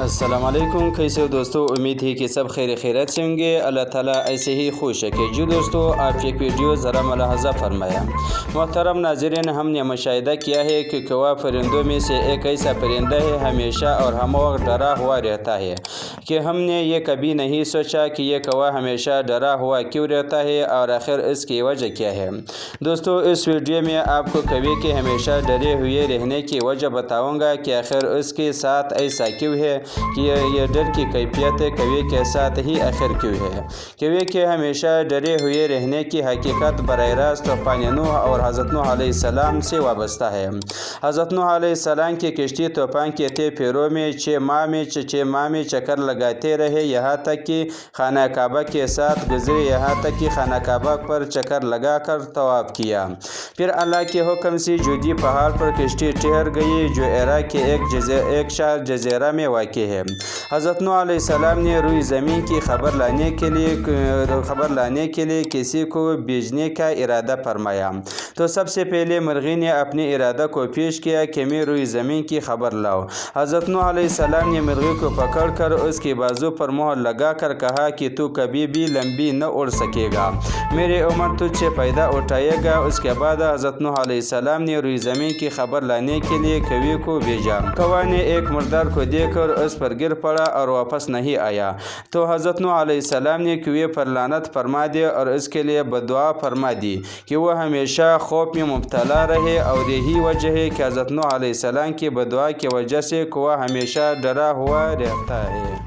अस्सलाम वालेकुम। कैसे हो दोस्तों, उम्मीद है कि सब खैरियत से होंगे। अल्लाह ताला ऐसे ही खुश रखे। जो दोस्तों, आप एक वीडियो ज़रा मुलाहज़ा फरमाया। मोहतरम नाज़रीन, हमने मुशाहिदा किया है कि कौवा परिंदों में से एक ऐसा परिंदा है हमेशा और हम वक्त डरा हुआ रहता है कि हमने ये कभी नहीं सोचा कि ये कौवा हमेशा डरा हुआ क्यों रहता है और आखिर इसकी वजह क्या है। दोस्तों, इस वीडियो में आपको कौवे के हमेशा डरे हुए रहने की वजह बताऊँगा कि आखिर उसके साथ ऐसा क्यों है कि यह डर की कैफियत कौवे के साथ ही आखिर क्यों है। कौवे के हमेशा डरे हुए रहने की हकीकत बराह रास्त तूफ़ान नूह और हज़रत नूह अलैहिस्सलाम से वाबस्ता है। हज़रत नूह अलैहिस्सलाम की किश्ती तूफ़ान के फेरों में 6 माह में चक्कर लगाते रहे, यहाँ तक कि खाना काबा के साथ गुजरे, यहाँ तक कि खाना काबा पर चक्कर लगाकर तवाफ़ किया। फिर अल्लाह के हुक्म से जूदी पहाड़ पर किश्ती ठहर गई जो इराक़ के एक शहर जज़ीरा में वाक़ है। हज़रत नूह अलैहिस्सलाम ने रुई ज़मीन की खबर लाने के लिए किसी को भेजने का इरादा फरमाया। तो सबसे पहले मुर्गी ने अपने इरादा को पेश किया कि मैं रुई ज़मीन की खबर लाओ। हज़रत नूह अलैहिस्सलाम ने मुर्गी को पकड़कर उसके बाजू पर मोहर लगाकर कहा कि तू कभी भी लंबी न उड़ सकेगा, मेरी उम्र तुझसे फ़ायदा उठाएगा। उसके बाद हज़रत नूह अलैहिस्सलाम ने रुई ज़मीन की खबर लाने के लिए कौवे को भेजा। कौवा ने एक मुर्दार को देखकर उस पर गिर पड़ा और वापस नहीं आया। तो हज़रत नूह अलैहिस्सलाम ने कौवे पर लानत फरमा दी और इसके लिए बद्दुआ फरमा दी कि वह हमेशा खौफ में मुब्तला रहे। और यही वजह है कि हज़रत नूह अलैहिस्सलाम की बद्दुआ की वजह से कौवा हमेशा डरा हुआ रहता है।